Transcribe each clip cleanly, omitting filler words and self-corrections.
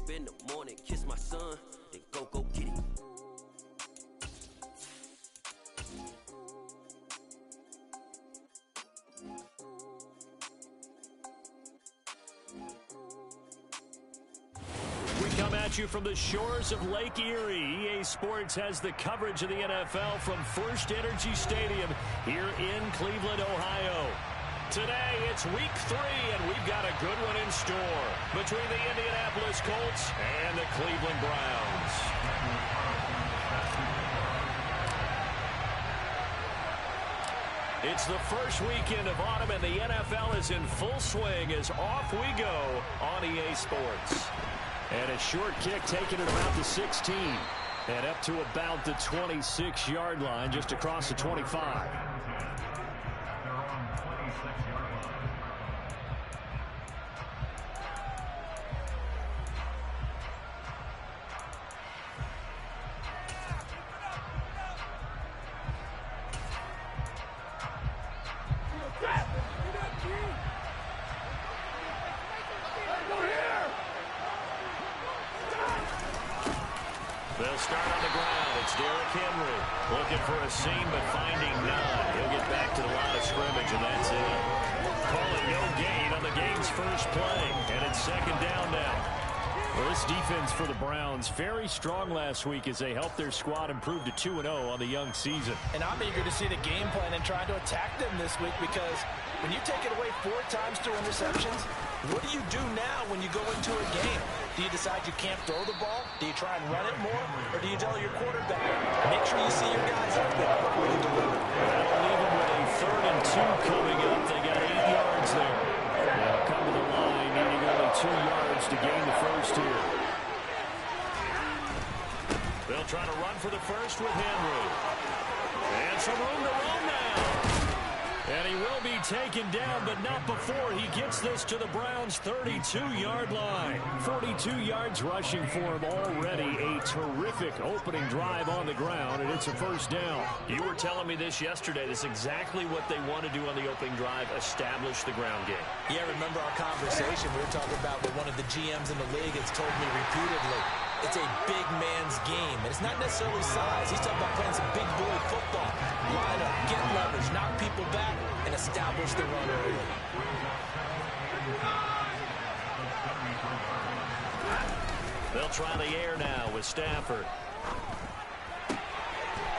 up in the morning, kiss my son, then go get it. Come at you from the shores of Lake Erie. EA Sports has the coverage of the NFL from First Energy Stadium here in Cleveland, Ohio. Today, it's week 3, and we've got a good one in store between the Indianapolis Colts and the Cleveland Browns. It's the first weekend of autumn, and the NFL is in full swing as off we go on EA Sports. And a short kick taken at about the 16. And up to about the 26-yard line, just across the 25. They'll start on the ground. It's Derrick Henry looking for a seam, but finding none. He'll get back to the line of scrimmage, and that's it. Calling no gain on the game's first play, and it's second down now. Well, this defense for the Browns, very strong last week as they helped their squad improve to 2-0 on the young season. And I'm eager to see the game plan and trying to attack them this week, because when you take it away 4 times through interceptions, what do you do now when you go into a game? Do you decide you can't throw the ball? Do you try and run it more? Or do you tell your quarterback, make sure you see your guys open before you deliver? That'll leave them with a 3rd and 2 coming up. They got 8 yards there. They'll come to the line, needing only 2 yards to gain the first here. They'll try to run for the first with Henry. And some room to run now. And he will be taken down, but not before he gets this to the Browns' 32-yard line. 42 yards rushing for him already. A terrific opening drive on the ground, and it's a first down. You were telling me this yesterday. This is exactly what they want to do on the opening drive, establish the ground game. Yeah, remember our conversation we were talking about what one of the GMs in the league has told me repeatedly. It's a big man's game, and it's not necessarily size. He's talking about playing some big boy football. Line up, get leverage, knock people back, and establish the run early. They'll try the air now with Stafford.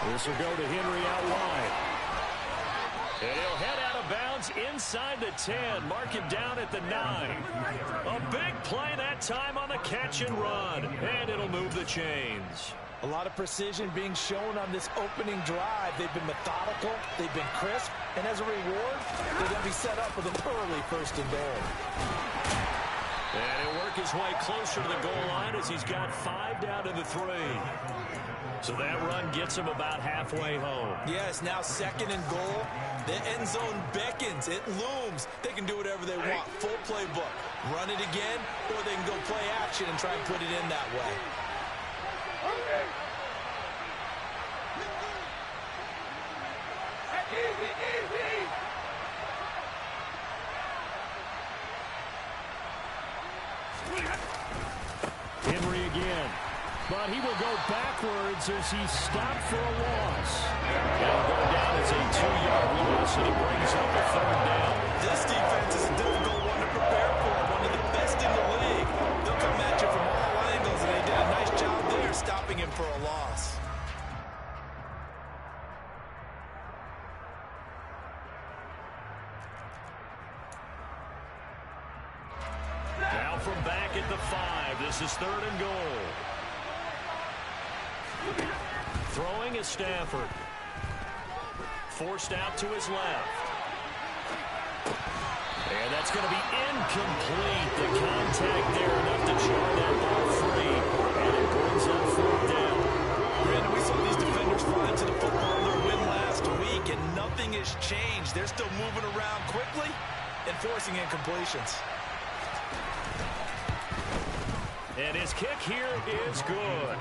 This will go to Henry out wide. And he'll head out of bounds inside the 10. Mark him down at the 9. A big play that time on the catch and run. And it'll move the chains. A lot of precision being shown on this opening drive. They've been methodical. They've been crisp. And as a reward, they're going to be set up with an early 1st and goal. And he'll work his way closer to the goal line as he's got 5 down to the 3. So that run gets him about halfway home. Yes, now 2nd and goal. The end zone beckons. It looms. They can do whatever they want. Full playbook. Run it again, or they can go play action and try and put it in that way. Henry again. But he will go backwards as he's stopped for a loss. He'll go down as a 2-yard loss, and he brings up a 3rd down. This defense is a difficult one to prepare for. One of the best in the league. They'll come at you from all angles, and they did a nice job there stopping him for a loss. Now from back at the 5, this is 3rd and goal. Throwing is Stafford. Forced out to his left. And that's going to be incomplete. The contact there enough to jar that ball free. And it brings up 4th down. Brandon, we saw these defenders fly into the football in their win last week, and nothing has changed. They're still moving around quickly and forcing incompletions. And his kick here is good.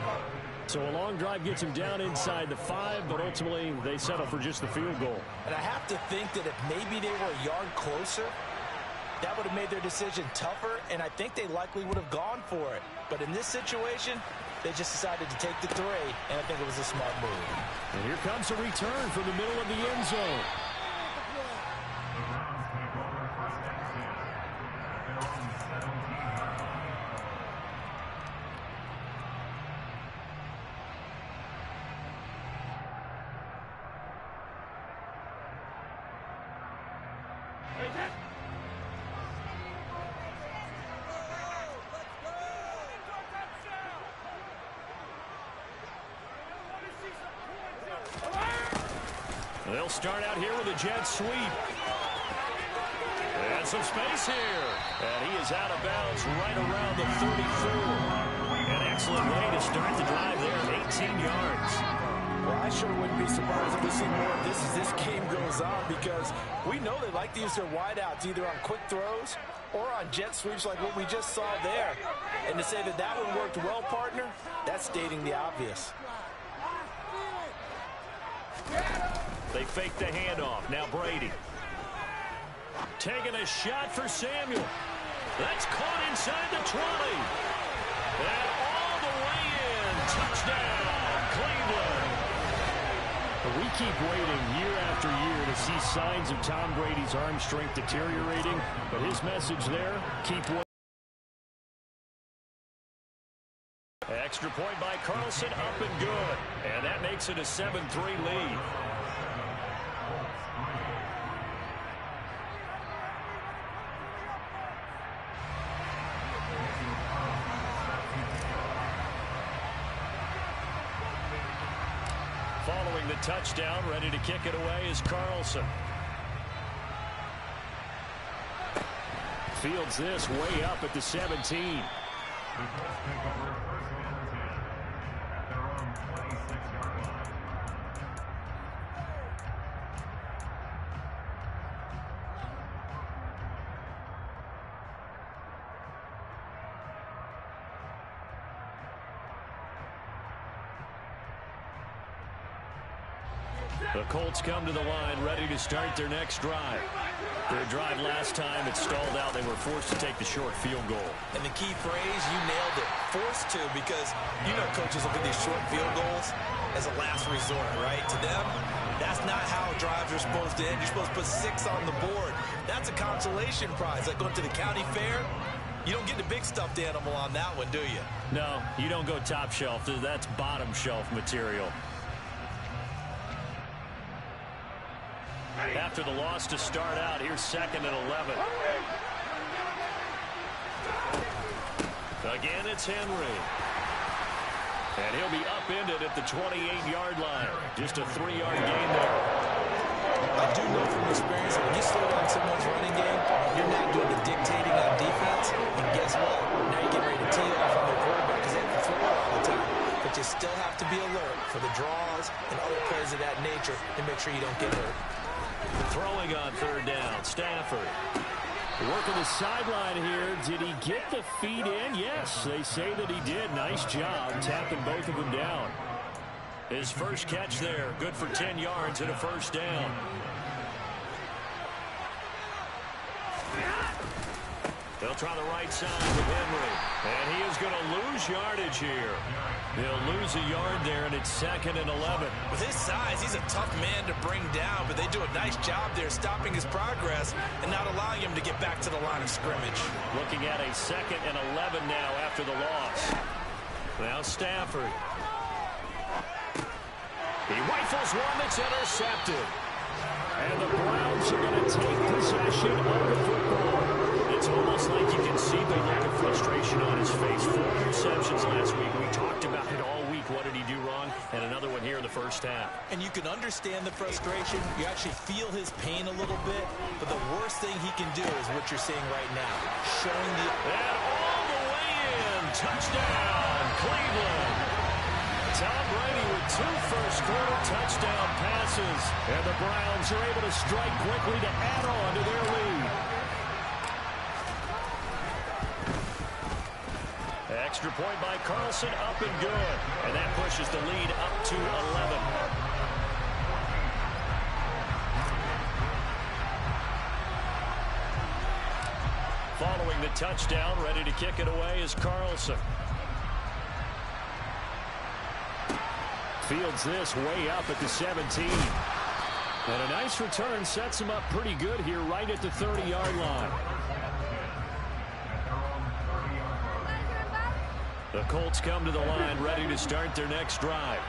So a long drive gets him down inside the 5, but ultimately they settle for just the field goal. And I have to think that if maybe they were a yard closer, that would have made their decision tougher, and I think they likely would have gone for it. But in this situation, they just decided to take the 3, and I think it was a smart move. And here comes a return from the middle of the end zone. They'll start out here with a jet sweep. And some space here. And he is out of bounds right around the 34. An excellent way to start the drive there, 18 yards. Well, I sure wouldn't be surprised if we see more of this as this game goes on, because we know they like to use their wideouts either on quick throws or on jet sweeps like what we just saw there. And to say that that one worked well, partner, that's stating the obvious. They fake the handoff. Now Brady. Taking a shot for Samuel. That's caught inside the 20. And all the way in. Touchdown, Cleveland. But we keep waiting year after year to see signs of Tom Brady's arm strength deteriorating. But his message there, keep waiting. Extra point by Carlson, up and good. And that makes it a 7-3 lead. Following the touchdown, ready to kick it away is Carlson. Fields this way up at the 17. The Colts come to the line, ready to start their next drive. Their drive last time, it stalled out. They were forced to take the short field goal. And the key phrase, you nailed it, forced to, because you know coaches look at these short field goals as a last resort, right? To them, that's not how drives are supposed to end. You're supposed to put 6 on the board. That's a consolation prize. Like going to the county fair, you don't get the big stuffed animal on that one, do you? No, you don't go top shelf. That's bottom shelf material. After the loss to start out, here's 2nd and 11. Again, it's Henry. And he'll be upended at the 28-yard line. Just a 3-yard gain there. I do know from experience, when you slow down someone's running game, you're not doing the dictating on defense. And guess what? Now you're getting ready to tee off on the quarterback because they have to throw it all the time. But you still have to be alert for the draws and other plays of that nature to make sure you don't get hurt. Throwing on 3rd down, Stafford. Working the sideline here. Did he get the feet in? Yes, they say that he did. Nice job tapping both of them down. His first catch there, good for 10 yards and a 1st down. They'll try the right side with Henry. And he is going to lose yardage here. They'll lose a yard there, and it's 2nd and 11. With his size, he's a tough man to bring down, but they do a nice job there stopping his progress and not allowing him to get back to the line of scrimmage. Looking at a 2nd and 11 now after the loss. Now Stafford. He rifles one that's intercepted. And the Browns are going to take possession of the football. It's almost like you can see the look of frustration on his face. 4 interceptions last week. We talked about it all week. What did he do wrong? And another one here in the first half. And you can understand the frustration. You actually feel his pain a little bit. But the worst thing he can do is what you're seeing right now. Showing the... And all the way in. Touchdown, Cleveland. Tom Brady with 2 first-quarter touchdown passes. And the Browns are able to strike quickly to add on to their lead. Extra point by Carlson, up and good. And that pushes the lead up to 11. touchdown. Ready to kick it away is Carlson. Fields this way up at the 17. And a nice return sets him up pretty good here right at the 30-yard line. The Colts come to the line ready to start their next drive.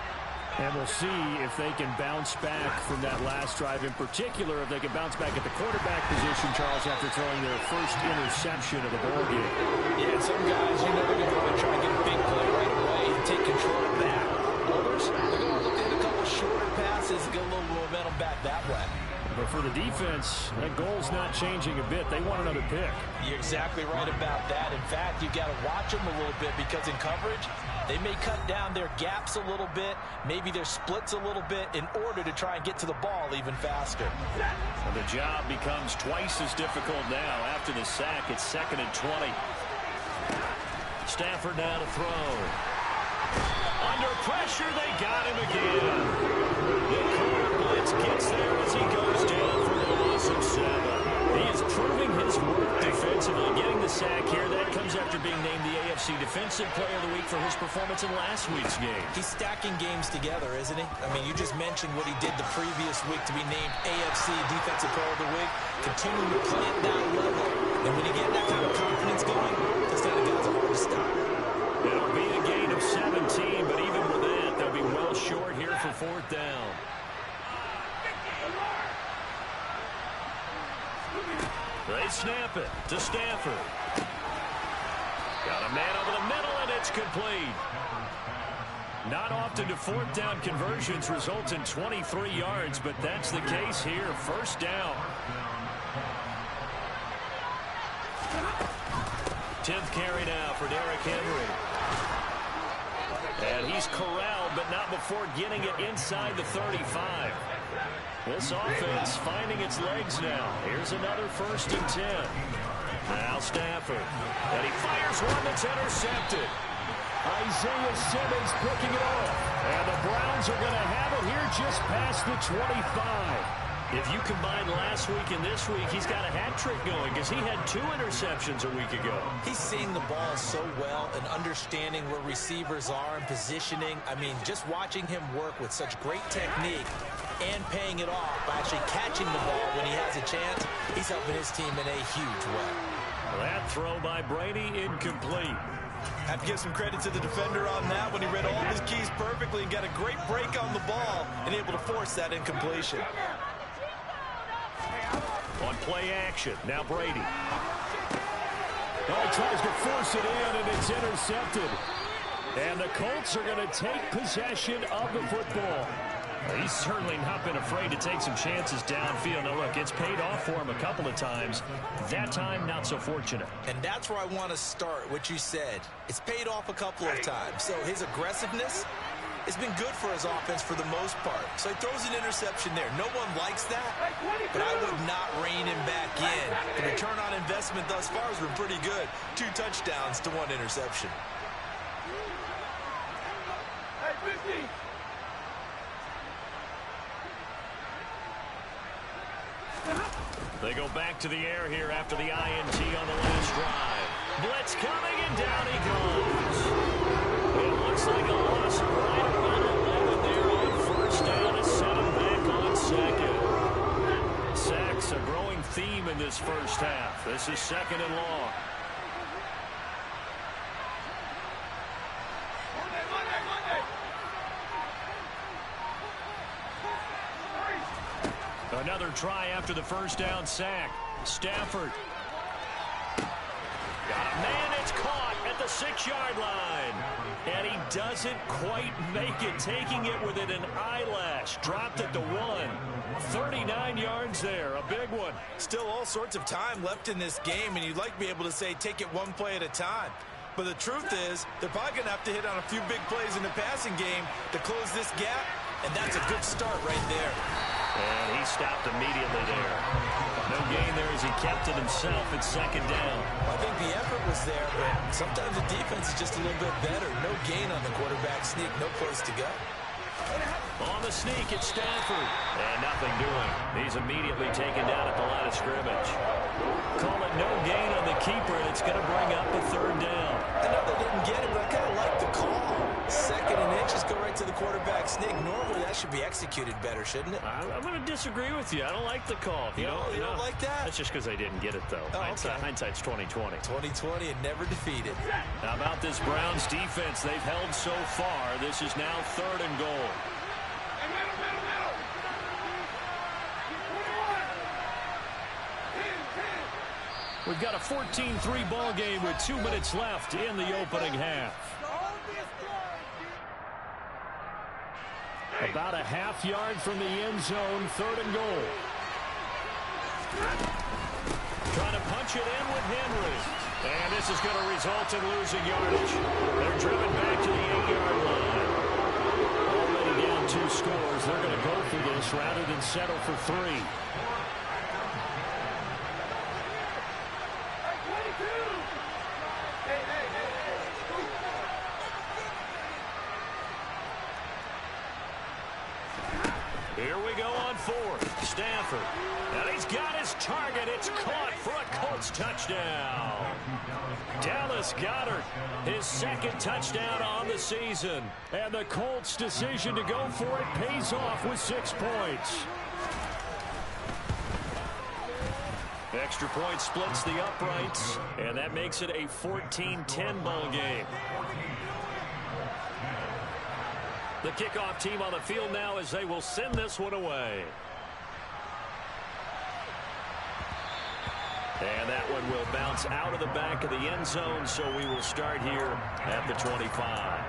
And we'll see if they can bounce back from that last drive. In particular, if they can bounce back at the quarterback position, Charles, after throwing their first interception of the ball game. Yeah, some guys, you know, they're going to want to try and get a big play right away and take control back. Others, they're going to look at a couple shorter passes and get a little momentum back that way. But for the defense, that goal's not changing a bit. They want another pick. You're exactly right about that. In fact, you've got to watch them a little bit because in coverage, they may cut down their gaps a little bit, maybe their splits a little bit in order to try and get to the ball even faster. And the job becomes twice as difficult now after the sack. It's 2nd and 20. Stafford now to throw. Under pressure, they got him again. The corner blitz gets there as he goes down for the loss of 7. He is proving his worth defensively, getting the sack here. That comes after being named the AFC Defensive Player of the Week for his performance in last week's game. He's stacking games together, isn't he? I mean, you just mentioned what he did the previous week to be named AFC Defensive Player of the Week, continuing to play at that level. And when you get that kind of confidence going, those kind of guys are hard to stop. It'll be a gain of 17, but even with that, they'll be well short here for 4th down. They snap it to Stafford. Got a man over the middle, and it's complete. Not often do 4th down conversions result in 23 yards, but that's the case here. 1st down. 10th carry now for Derrick Henry. And he's corralled, but not before getting it inside the 35. This offense finding its legs now. Here's another 1st and 10. Now Stafford. And he fires one that's intercepted. Isaiah Simmons picking it off. And the Browns are going to have it here just past the 25. If you combine last week and this week, he's got a hat trick going because he had 2 interceptions a week ago. He's seeing the ball so well and understanding where receivers are and positioning. I mean, just watching him work with such great technique and paying it off by actually catching the ball when he has a chance, he's helping his team in a huge way. That throw by Brady incomplete. Have to give some credit to the defender on that when he read all of his keys perfectly and got a great break on the ball and able to force that incompletion. On play action, now Brady. Oh, he tries to force it in, and it's intercepted. And the Colts are going to take possession of the football. He's certainly not been afraid to take some chances downfield. Now, look, it's paid off for him a couple of times. That time, not so fortunate. And that's where I want to start, what you said. It's paid off a couple of times. So his aggressiveness has been good for his offense for the most part. So he throws an interception there. No one likes that, but I would not rein him back in. The return on investment thus far has been pretty good. 2 touchdowns to 1 interception. They go back to the air here after the INT on the last drive. Blitz coming, and down he goes. It looks like a loss of right around 11 there on 1st down to set him back on 2nd. Sacks a growing theme in this 1st half. This is 2nd and long. Another try after the 1st down sack. Stafford. Got a man, it's caught at the 6-yard line. And he doesn't quite make it, taking it within an eyelash. Dropped at the 1. 39 yards there, a big one. Still all sorts of time left in this game, and you'd like to be able to say take it 1 play at a time. But the truth is, they're probably going to have to hit on a few big plays in the passing game to close this gap, and that's a good start right there. And he stopped immediately there. No gain there as he kept it himself at 2nd down. I think the effort was there, but sometimes the defense is just a little bit better. No gain on the quarterback sneak, no place to go. On the sneak, it's Stanford. And nothing doing. He's immediately taken down at the line of scrimmage. Call it no gain on the keeper, and it's going to bring up a third down. I know they didn't get it, but I kind of like the call. Second and inches, go right to the quarterback sneak. Normally, that should be executed better, shouldn't it? I'm going to disagree with you. I don't like the call. You don't like that? That's just because they didn't get it, though. Oh, Hindsight's 20/20. 20/20 and never defeated. How about this Browns defense? They've held so far. This is now 3rd and goal. We've got a 14-3 ball game with 2 minutes left in the opening half. About a half yard from the end zone, 3rd and goal. Trying to punch it in with Henry. And this is going to result in losing yardage. They're driven back to the 8-yard line. Already down 2 scores. They're going to go for this rather than settle for 3. Here we go on 4th. Stanford. And he's got his target. It's caught for a Colts touchdown. Dallas Goedert, his 2nd touchdown on the season. And the Colts' decision to go for it pays off with 6 points. Extra point splits the uprights, and that makes it a 14-10 ball game. The kickoff team on the field now as they will send this one away. And that one will bounce out of the back of the end zone, so we will start here at the 25.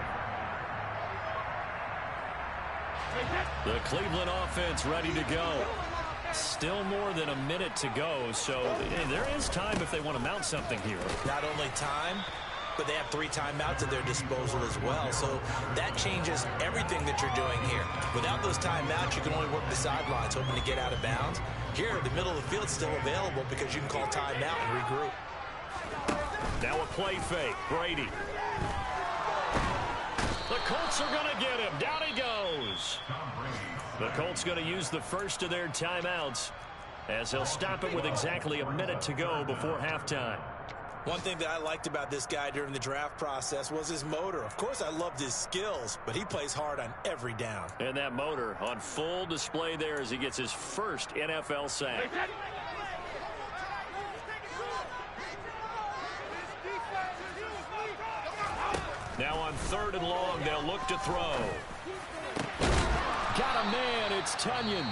The Cleveland offense ready to go. Still more than a minute to go, so there is time if they want to mount something here. Not only time, but they have 3 timeouts at their disposal as well. So that changes everything that you're doing here. Without those timeouts, you can only work the sidelines, hoping to get out of bounds. Here, the middle of the field's still available because you can call timeout and regroup. Now a play fake. Brady. The Colts are going to get him. Down he goes. The Colts going to use the first of their timeouts as they'll stop it with exactly a minute to go before halftime. One thing that I liked about this guy during the draft process was his motor. Of course, I loved his skills, but he plays hard on every down. And that motor on full display there as he gets his first NFL sack. Now on 3rd and long, they'll look to throw. Got a man, it's Tunyon.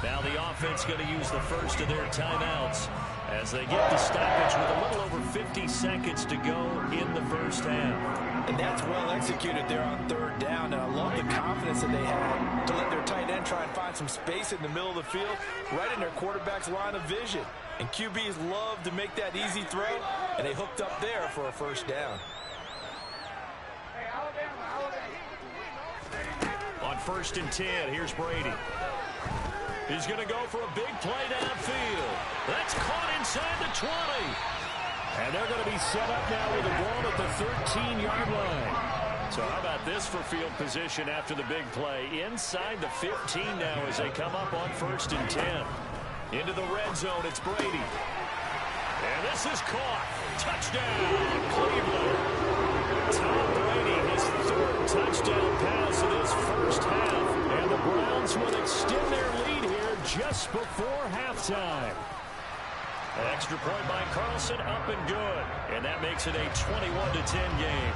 Now the offense going to use the first of their timeouts as they get the stoppage with a little over 50 seconds to go in the first half. And that's well executed there on 3rd down, and I love the confidence that they had to let their tight end try and find some space in the middle of the field, right in their quarterback's line of vision. And QBs love to make that easy throw, and they hooked up there for a first down. On 1st and 10, here's Brady. He's going to go for a big play downfield. That's caught inside the 20. And they're going to be set up now with the ball at the 13-yard line. So how about this for field position after the big play? Inside the 15 now as they come up on 1st and 10. Into the red zone, it's Brady. And this is caught. Touchdown, Cleveland. Tom Brady, his 3rd touchdown pass of this first half. And the Browns will extend their lead here just before halftime. An extra point by Carlson, up and good. And that makes it a 21-10 game.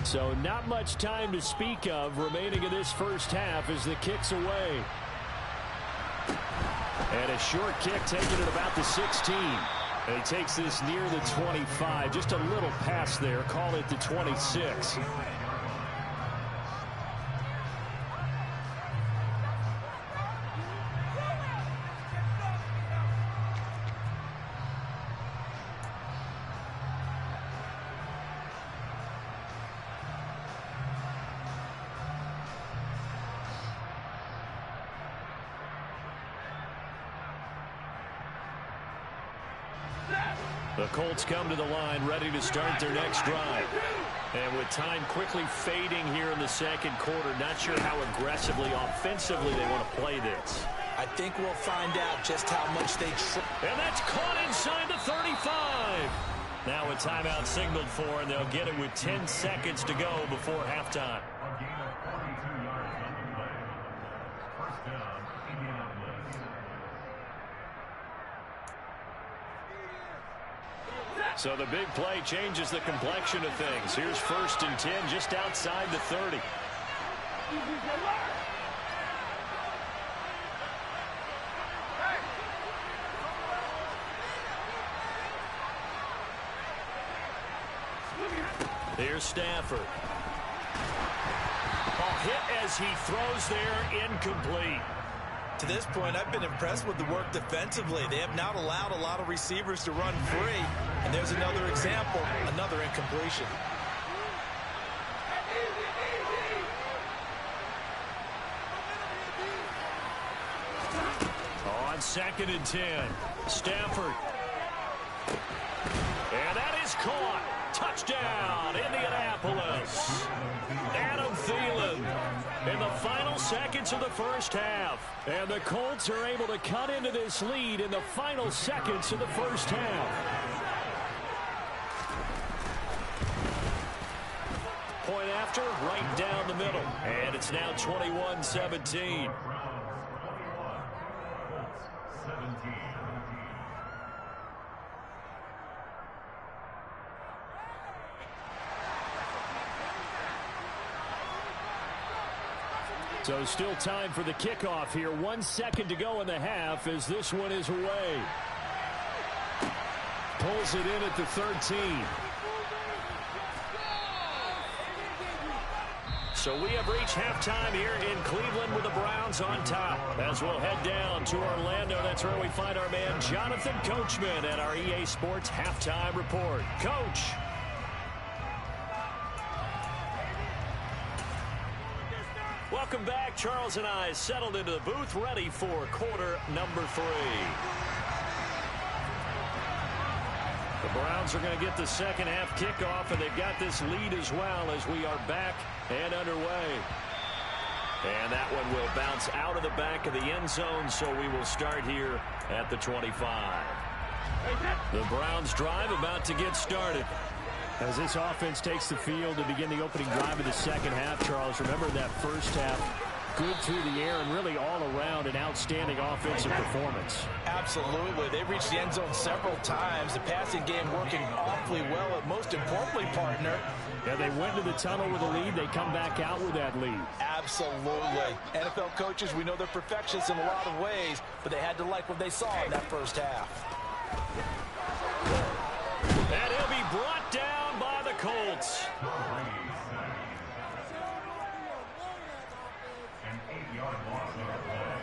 So not much time to speak of remaining in this first half as the kick's away. And a short kick taken at about the 16. And he takes this near the 25. Just a little pass there. Call it the 26. The Colts come to the line ready to start their next drive. And with time quickly fading here in the second quarter, not sure how aggressively, offensively they want to play this. I think we'll find out just how much they try. And that's caught inside the 35. Now a timeout signaled for, and they'll get it with 10 seconds to go before halftime. So the big play changes the complexion of things. Here's 1st and 10 just outside the 30. Here's Stafford. Hit as he throws there, incomplete. To this point, I've been impressed with the work defensively. They have not allowed a lot of receivers to run free. And there's another example, another incompletion. On 2nd and 10, Stafford. And that is caught. Touchdown, Indianapolis. Adam Thielen in the final seconds of the first half. And the Colts are able to cut into this lead in the final seconds of the first half. Point after, right down the middle. And it's now 21-17. So still time for the kickoff here. 1 second to go in the half as this one is away. Pulls it in at the 13. So we have reached halftime here in Cleveland with the Browns on top. As we'll head down to Orlando, that's where we find our man Jonathan Coachman at our EA Sports Halftime Report. Coach. Welcome back. Charles and I settled into the booth, ready for quarter number 3. The Browns are going to get the second half kickoff, and they've got this lead as well as we are back and underway. And that one will bounce out of the back of the end zone, so we will start here at the 25. The Browns drive about to get started. As this offense takes the field to begin the opening drive of the second half, Charles, remember that first half, good through the air and really all around an outstanding offensive performance. Absolutely. They reached the end zone several times. The passing game working awfully well, and most importantly, partner. Yeah, they went to the tunnel with a lead. They come back out with that lead. Absolutely. NFL coaches, we know they're perfectionists in a lot of ways, but they had to like what they saw in that first half. And he'll be brought down by the Colts. An 8-yard loss on the play.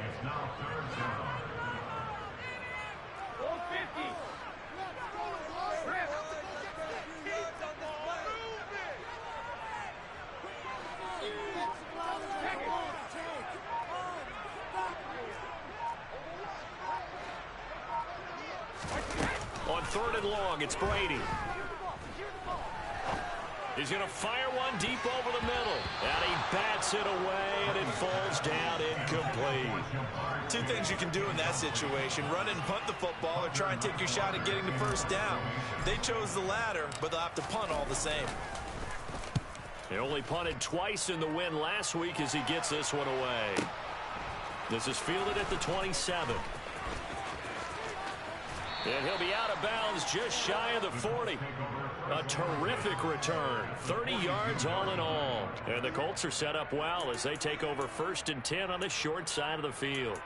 It's now 3rd down. On 3rd and long, it's Brady. He's going to fire one deep over the middle. And he bats it away, and it falls down incomplete. Two things you can do in that situation: run and punt the football, or try and take your shot at getting the first down. They chose the latter, but they'll have to punt all the same. He only punted twice in the win last week as he gets this one away. This is fielded at the 27. And he'll be out of bounds just shy of the 40. A terrific return. 30 yards all in all. And the Colts are set up well as they take over 1st and 10 on the short side of the field.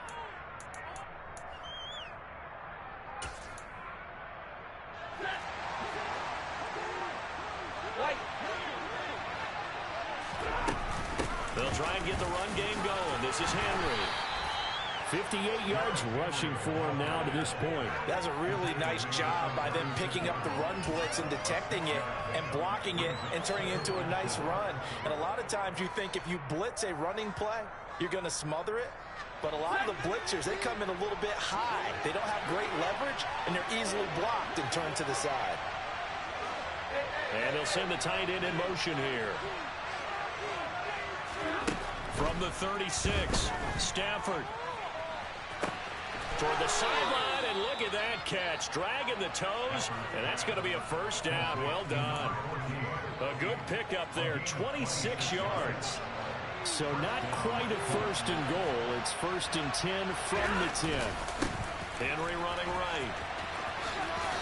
They'll try and get the run game going. This is Henry. 58 yards rushing for him now to this point. That's a really nice job by them picking up the run blitz and detecting it and blocking it and turning it into a nice run. And a lot of times you think if you blitz a running play, you're going to smother it. but a lot of the blitzers, they come in a little bit high. They don't have great leverage, and they're easily blocked and turned to the side. And they'll send the tight end in motion here. From the 36, Stafford. Toward the sideline, and look at that catch. Dragging the toes, and that's going to be a first down. Well done. A good pickup there, 26 yards. So not quite a first and goal. It's first and 10 from the 10. Henry running right.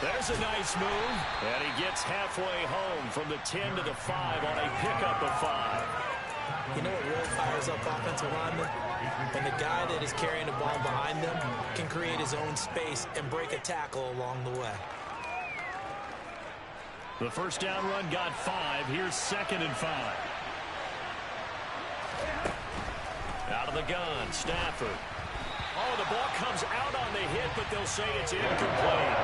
There's a nice move, and he gets halfway home from the 10 to the 5 on a pickup of 5. You know what really fires up offensive linemen? When the guy that is carrying the ball behind them can create his own space and break a tackle along the way. The first down run got 5. Here's 2nd and 5. Out of the gun, Stafford. Oh, the ball comes out on the hit, but they'll say it's incomplete.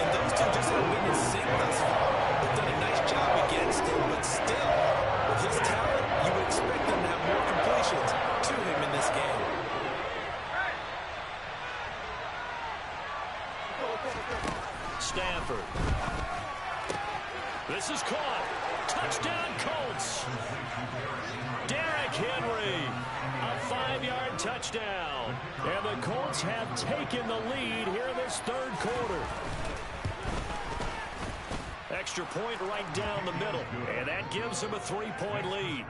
And those two just have been in sync thus far. They've done a nice job against him, but still, with his talent, you would expect them to have more completions to him in this game. Stafford. This is caught. Touchdown, Colts. Derrick Henry. A 5-yard touchdown. And the Colts have taken the lead here in this third quarter. Extra point right down the middle. And that gives them a 3-point lead.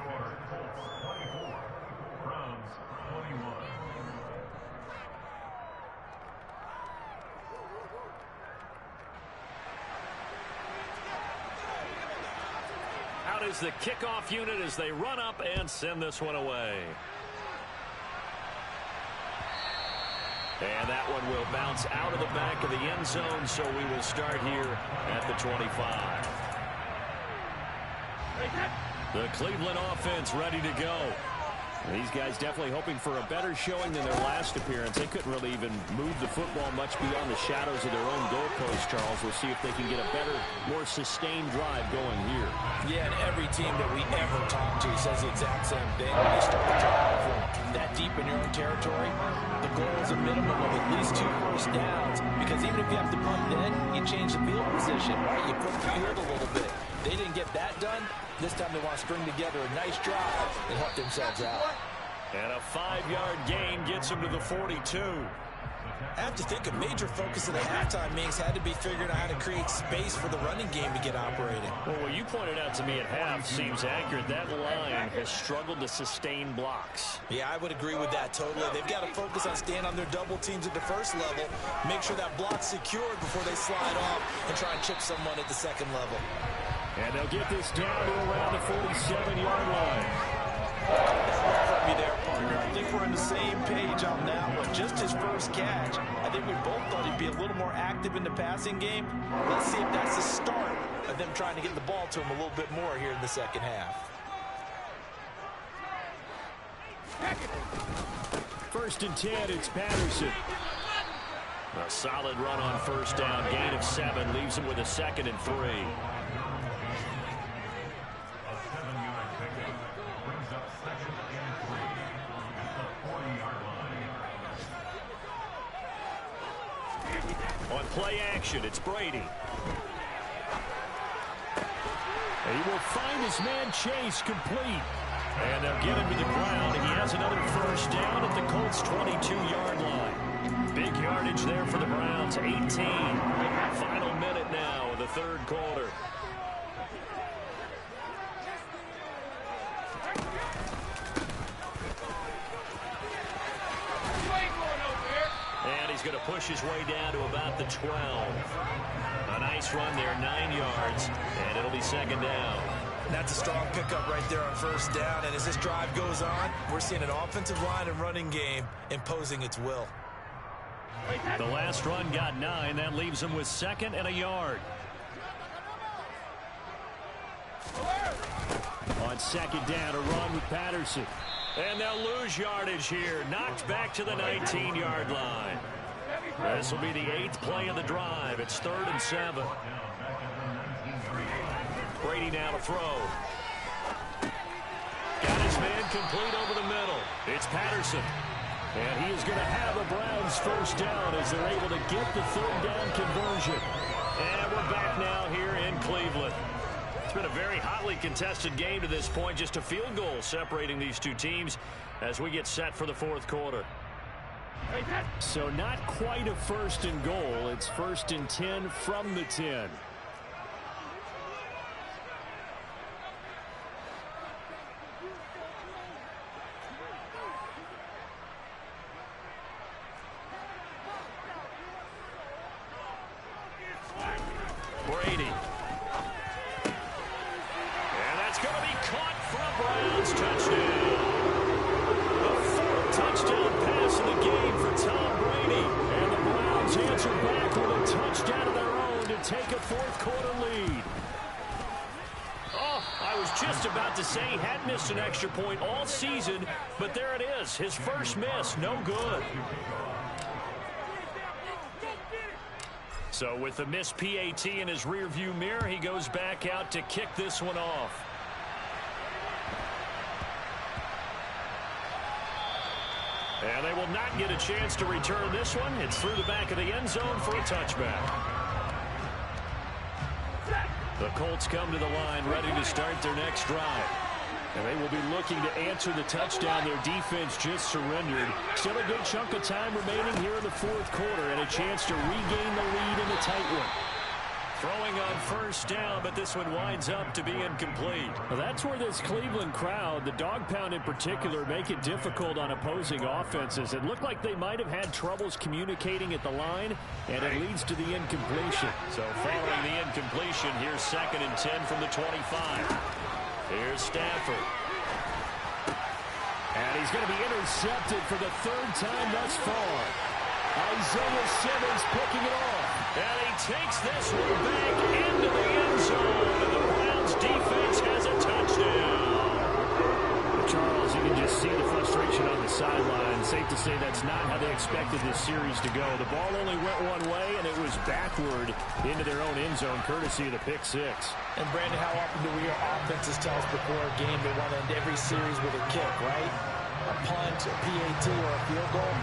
Out is the kickoff unit as they run up and send this one away. And that one will bounce out of the back of the end zone, so we will start here at the 25. The Cleveland offense ready to go. These guys definitely hoping for a better showing than their last appearance. They couldn't really even move the football much beyond the shadows of their own goalpost, Charles. We'll see if they can get a better, more sustained drive going here. Yeah, and every team that we ever talk to says the exact same thing. When you start to drive from that deep in your own territory, the goal is a minimum of at least 2 first downs. Because even if you have to punt then, you change the field position, right? You put the field a little bit. They didn't get that done. This time they want to string together a nice drive and help themselves out. And a 5-yard gain gets them to the 42. I have to think a major focus of the halftime meetings had to be figuring out how to create space for the running game to get operating. Well, what you pointed out to me at half seems accurate. That line has struggled to sustain blocks. Yeah, I would agree with that totally. They've got to focus on staying on their double teams at the first level, make sure that block's secured before they slide off and try and chip someone at the second level. And they'll get this down to around the 47-yard line. From you there, partner. I think we're on the same page on that one. Just his first catch. I think we both thought he'd be a little more active in the passing game. Let's see if that's the start of them trying to get the ball to him a little bit more here in the second half. First and 10, it's Patterson. A solid run on first down. Gain of 7 leaves him with a 2nd and 3. On play action, it's Brady. And he will find his man Chase complete. And they'll get him to the ground. He has another first down at the Colts' 22-yard line. Big yardage there for the Browns, 18. Final minute now of the third quarter. And he's going to push his way down to about the 12. A nice run there, 9 yards, and it'll be second down. That's a strong pickup right there on first down, and as this drive goes on, we're seeing an offensive line and running game imposing its will. The last run got 9. That leaves him with 2nd and a yard. On second down, a run with Patterson. And they'll lose yardage here. Knocked back to the 19-yard line. This will be the 8th play of the drive. It's 3rd and 7. Brady now to throw. Got his man complete over the middle. It's Patterson. And he is going to have a Browns first down as they're able to get the third down conversion. And we're back now here in Cleveland. It's been a very hotly contested game to this point. Just a field goal separating these two teams as we get set for the fourth quarter. So not quite a first and goal. It's first and 10 from the 10. Brady. And that's going to be caught for a Browns touchdown. The fourth touchdown pass of the game for Tom Brady. And the Browns answer back with a touchdown of their own to take a fourth quarter lead. Oh, I was just about to say he hadn't missed an extra point all season, but there it is. His first miss, no good. So with the missed PAT in his rearview mirror, he goes back out to kick this one off. And they will not get a chance to return this one. It's through the back of the end zone for a touchback. The Colts come to the line ready to start their next drive. And they will be looking to answer the touchdown their defense just surrendered. Still a good chunk of time remaining here in the fourth quarter and a chance to regain the lead in a tight one. Throwing on first down, but this one winds up to be incomplete. Well, that's where this Cleveland crowd, the dog pound in particular, make it difficult on opposing offenses. It looked like they might have had troubles communicating at the line, and it leads to the incompletion. So following the incompletion, here's second and 10 from the 25. Here's Stafford. And he's going to be intercepted for the third time thus far. Isaiah Simmons picking it off. And he takes this one back into the end zone. And the Browns defense has a touchdown. Charles, you can just see the frustration on the sideline. Safe to say that's not how they expected this series to go. The ball only went one way, and it was backward into their own end zone, courtesy of the pick six. And, Brandon, how often do we hear offenses tell us before a game they want to end every series with a kick, right? A punt, a PAT, or a field goal.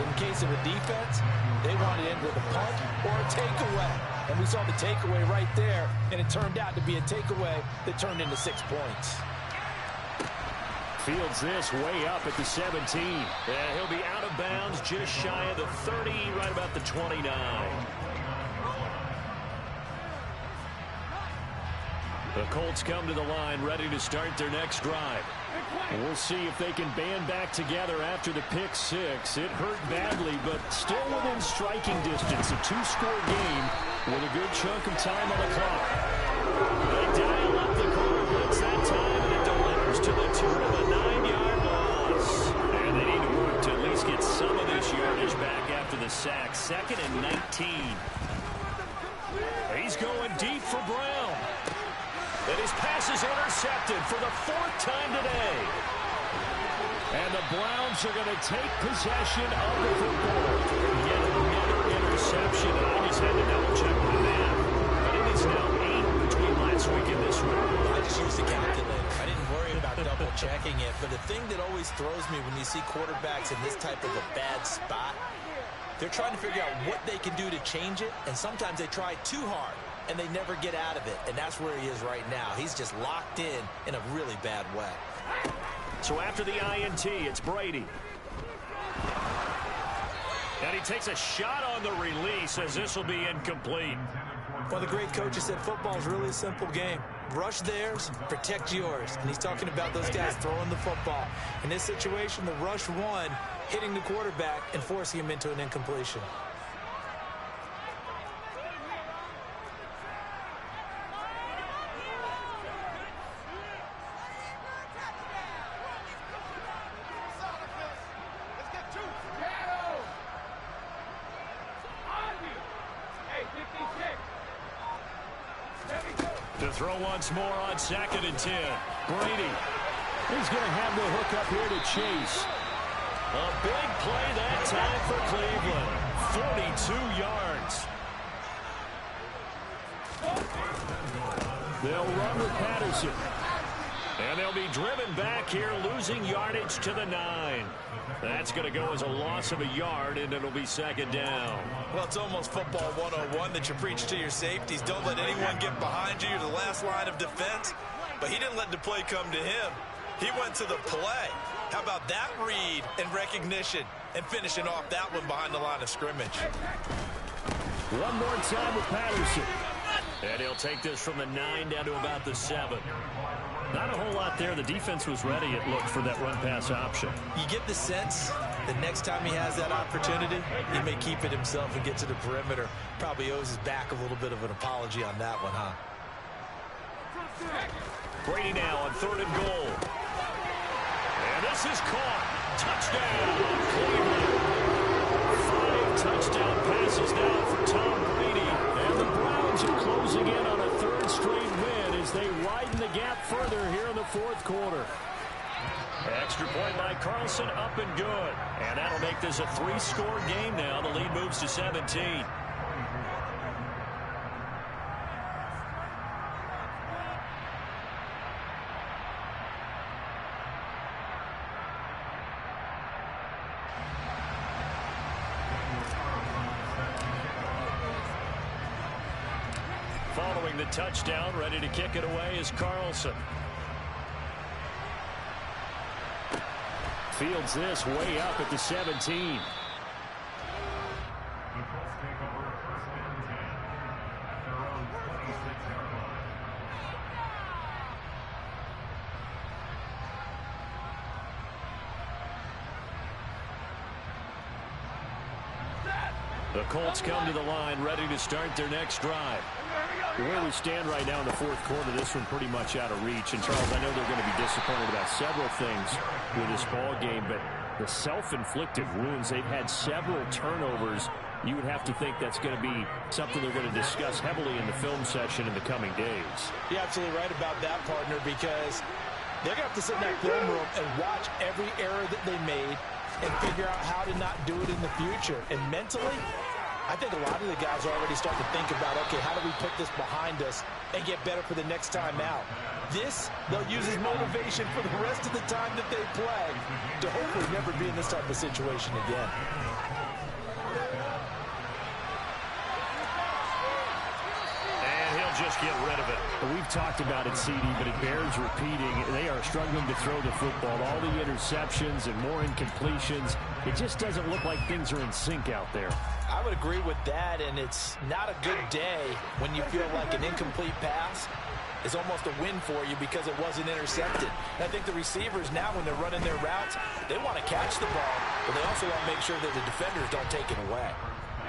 In case of a defense, they want to end with a punt or a takeaway. And we saw the takeaway right there, and it turned out to be a takeaway that turned into 6 points. Fields this way up at the 17. And he'll be out of bounds just shy of the 30, right about the 29. The Colts come to the line ready to start their next drive. And we'll see if they can band back together after the pick six. It hurt badly, but still within striking distance. A two-score game with a good chunk of time on the clock. They dial up the corner blitz that time, and it delivers to the tune of a 9-yard loss. And they need to work to at least get some of this yardage back after the sack. Second and 19. He's going deep for Brown. And his pass is intercepted for the fourth time today. And the Browns are going to take possession of the football. Yet another interception. I just had to double-check with the man. But it is now 8 between last week and this week. I just used the calculator. I didn't worry about double-checking it. But the thing that always throws me when you see quarterbacks in this type of a bad spot, they're trying to figure out what they can do to change it. And sometimes they try too hard. And they never get out of it. And that's where he is right now. He's just locked in a really bad way. So after the INT, it's Brady. And he takes a shot on the release as this will be incomplete. Well, the great coach has said football is really a simple game. Rush theirs, protect yours. And he's talking about those guys throwing the football. In this situation, the rush one, hitting the quarterback and forcing him into an incompletion. To throw once more on second and 10. Brady. He's going to have the hook up here to Chase. A big play that time for Cleveland. 42 yards. They'll run with Patterson. And they'll be driven back here, losing yardage to the 9. That's going to go as a loss of a yard, and it'll be second down. Well, it's almost football 101 that you preach to your safeties. Don't let anyone get behind you. You're the last line of defense. But he didn't let the play come to him. He went to the play. How about that read and recognition and finishing off that one behind the line of scrimmage? One more time with Patterson. And he'll take this from the 9 down to about the 7. Not a whole lot there. The defense was ready, it looked, for that run-pass option. You get the sense that next time he has that opportunity, he may keep it himself and get to the perimeter. Probably owes his back a little bit of an apology on that one, huh? Brady now on 3rd and goal. And this is caught. Touchdown, Cleveland. 5 touchdown passes now for Tom Brady. And the Browns are closing in on a 3rd straight win as they widen the gap further here in the 4th quarter. Extra point by Carlson, up and good. And that'll make this a 3-score game now. The lead moves to 17. Following the touchdown, ready to kick it away is Carlson. Fields this way up at the 17. The Colts come to the line, ready to start their next drive. Where we stand right now in the 4th quarter, this one pretty much out of reach. And, Charles, I know they're going to be disappointed about several things with this ball game, but the self-inflicted wounds, they've had several turnovers. You would have to think that's going to be something they're going to discuss heavily in the film session in the coming days. You're absolutely right about that, partner, because they're going to have to sit in that film room and watch every error that they made and figure out how to not do it in the future. And mentally, I think a lot of the guys are already starting to think about, okay, how do we put this behind us and get better for the next time out? This, they'll use as motivation for the rest of the time that they play to hopefully never be in this type of situation again. And he'll just get rid of it. We've talked about it, CD, but it bears repeating. They are struggling to throw the football. All the interceptions and more incompletions. It just doesn't look like things are in sync out there. I would agree with that, and it's not a good day when you feel like an incomplete pass is almost a win for you because it wasn't intercepted. And I think the receivers now, when they're running their routes, they want to catch the ball, but they also want to make sure that the defenders don't take it away.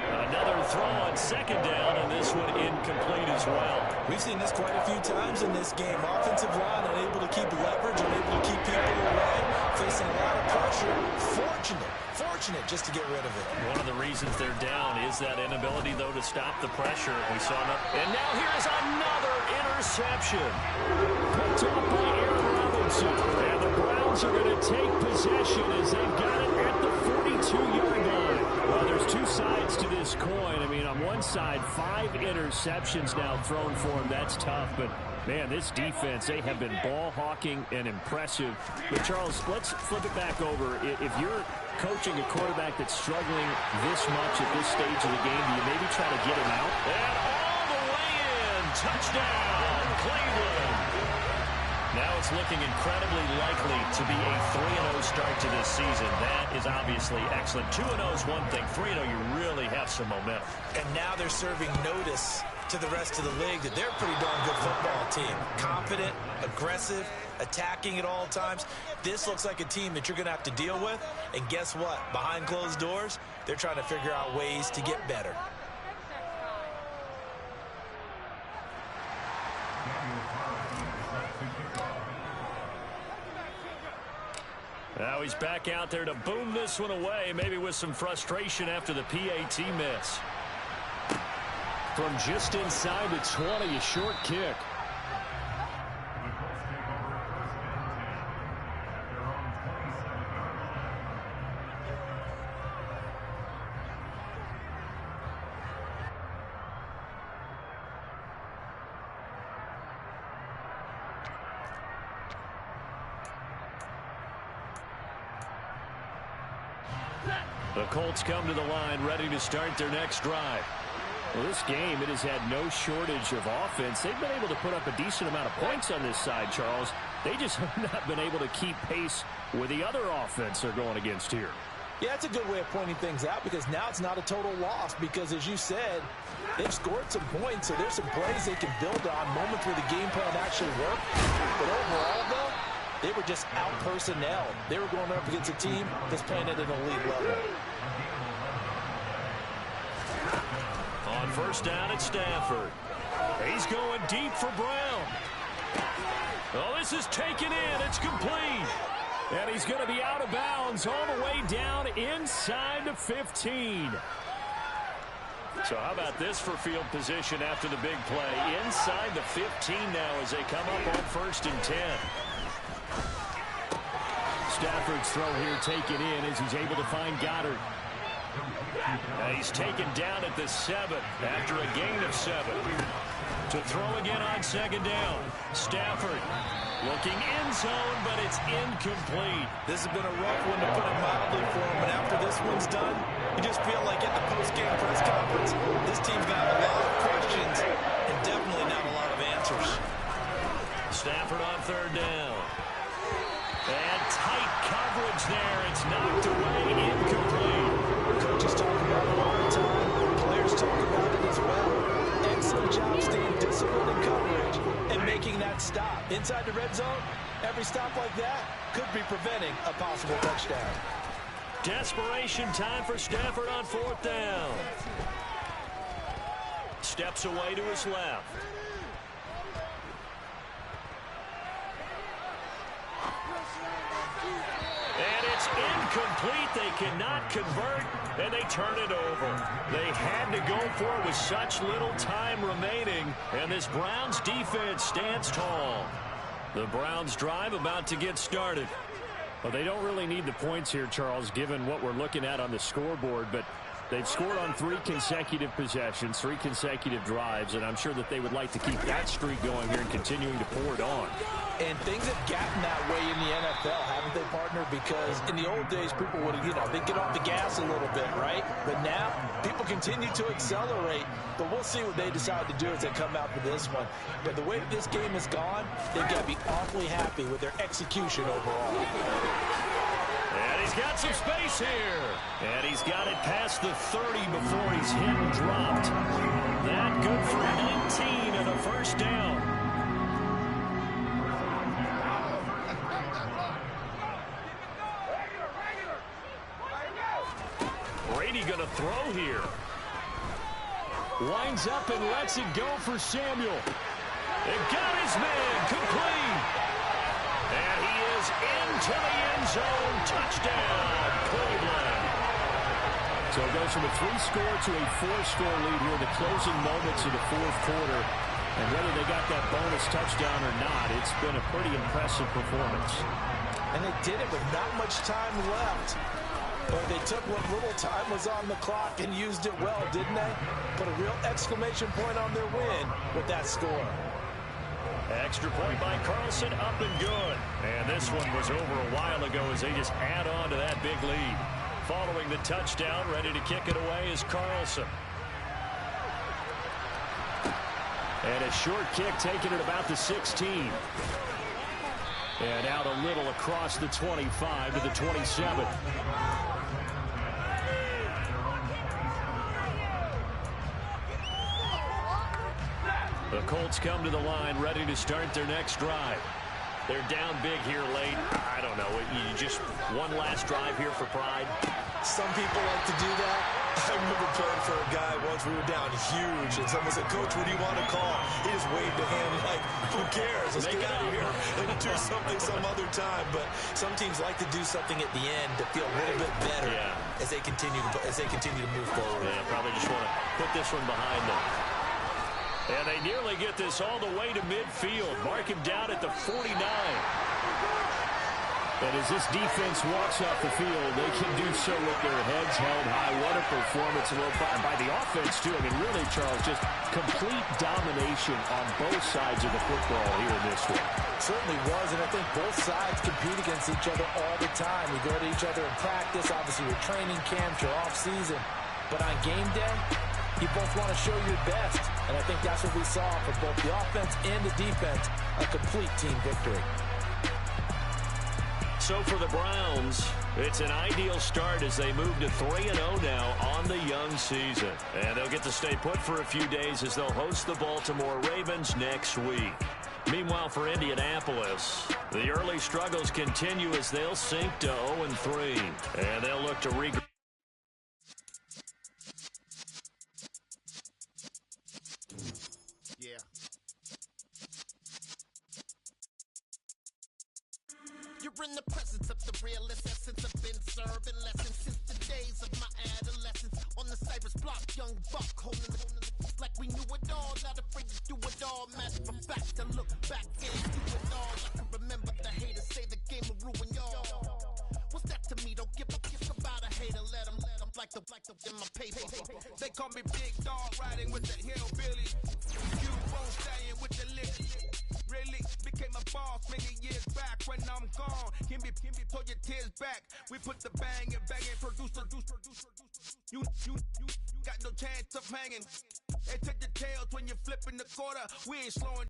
Another throw on 2nd down, and this one incomplete as well. We've seen this quite a few times in this game. Offensive line unable to keep leverage, unable to keep people away, facing a lot of pressure. Fortunate just to get rid of it. One of the reasons they're down is that inability, though, to stop the pressure. We saw that. And now here's another interception. Picked up by Aaron Robinson. And the Browns are going to take possession as they've got it at the 42-yard line. Well, there's 2 sides to this coin. I mean, on one side, 5 interceptions now thrown for him. That's tough, but man, this defense, they have been ball hawking and impressive. But, Charles, let's flip it back over. If you're coaching a quarterback that's struggling this much at this stage of the game, do you maybe try to get him out? And all the way in. Touchdown, Cleveland. Now it's looking incredibly likely to be a 3-0 start to this season. That is obviously excellent. 2-0 is one thing. 3-0, you really have some momentum. And now they're serving notice to the rest of the league that they're a pretty darn good football team. Confident, aggressive, attacking at all times. This looks like a team that you're going to have to deal with. And guess what? Behind closed doors, they're trying to figure out ways to get better. Now he's back out there to boom this one away, maybe with some frustration after the PAT miss. From just inside the 20, a short kick. The Colts come to the line ready to start their next drive. Well, this game, it has had no shortage of offense. They've been able to put up a decent amount of points on this side, Charles. They just have not been able to keep pace with the other offense they're going against here. Yeah, it's a good way of pointing things out because now it's not a total loss because, as you said, they've scored some points, so there's some plays they can build on, moments where the game plan actually worked. But overall, though, they were just out-personnel. They were going up against a team that's playing at an elite level. On first down at Stafford. He's going deep for Brown. Oh, this is taken in. It's complete. And he's going to be out of bounds all the way down inside the 15. So how about this for field position after the big play? Inside the 15 now as they come up on first and 10. Stafford's throw here taken in as he's able to find Goddard. And he's taken down at the 7 after a gain of 7. To throw again on second down. Stafford looking end zone, but it's incomplete. This has been a rough one, to put it mildly, for him. But after this one's done, you just feel like at the post-game press conference, this team's got a lot of questions and definitely not a lot of answers. Stafford on third down. And tight coverage there. It's knocked away, incomplete. Coaches talk about it all the time. Players talk about it as well. Excellent job staying disciplined in coverage and making that stop. Inside the red zone, every stop like that could be preventing a possible touchdown. Desperation time for Stafford on fourth down. Steps away to his left. And it's incomplete. They cannot convert, and they turn it over. They had to go for it with such little time remaining, and this Browns defense stands tall. The Browns drive about to get started. Well, they don't really need the points here, Charles, given what we're looking at on the scoreboard, but they've scored on 3 consecutive possessions, 3 consecutive drives, and I'm sure that they would like to keep that streak going here and continuing to pour it on. And things have gotten that way in the NFL, haven't they, partner? Because in the old days, people would, they'd get off the gas a little bit, right? But now, people continue to accelerate. But we'll see what they decide to do as they come out for this one. But the way that this game has gone, they've got to be awfully happy with their execution overall. And he's got some space here. And he's got it past the 30 before he's hit and dropped. That good for 19 and a first down. Brady going to throw here. Winds up and lets it go for Samuel. It got his man complete. And he is into the end zone. Touchdown, Cleveland. So it goes from a 3-score to a 4-score lead here in the closing moments of the fourth quarter. And whether they got that bonus touchdown or not, it's been a pretty impressive performance. And they did it with not much time left. But they took what little time was on the clock and used it well, didn't they? Put a real exclamation point on their win with that score. Extra point by Carlson, up and good. And this one was over a while ago as they just add on to that big lead. Following the touchdown, ready to kick it away is Carlson. And a short kick taken at about the 16. And out a little across the 25 to the 27. The Colts come to the line ready to start their next drive. They're down big here late. I don't know. You just one last drive here for pride. Some people like to do that. I remember playing for a guy once. We were down huge, and someone said, "Coach, what do you want to call?" He just waved a hand like, "Who cares? Let's get out of here and do something some other time." But some teams like to do something at the end to feel a little bit better as they continue to move forward. Yeah, probably just want to put this one behind them. And they nearly get this all the way to midfield. Mark him down at the 49. And as this defense walks off the field, they can do so with their heads held high. What a performance by the offense, too. I mean, really, Charles, just complete domination on both sides of the football here in this one. Certainly was, and I think both sides compete against each other all the time. You go to each other in practice, obviously your training camps, your off-season. But on game day, you both want to show your best. And I think that's what we saw for both the offense and the defense, a complete team victory. So for the Browns, it's an ideal start as they move to 3-0 now on the young season. And they'll get to stay put for a few days as they'll host the Baltimore Ravens next week. Meanwhile, for Indianapolis, the early struggles continue as they'll sink to 0-3. And they'll look to regroup. You're in the presence of the realest essence. I've been serving lessons since the days of my adolescence. On the Cypress block, young buck holding the like we knew it all, not afraid to do it all. Matter of fact, to look back and do it all. I can remember the haters say the game will ruin y'all. What's that to me? Don't give a kiss about a hater. Let them like the in my paper. They call me Big Dog, riding with the hillbilly. You won't stay in with the lick. Really became a boss many years back. When I'm gone, give me pull your tears back. We put the bang and produce. You got no chance of hanging. They take the tails when you're flipping the quarter. We ain't slowing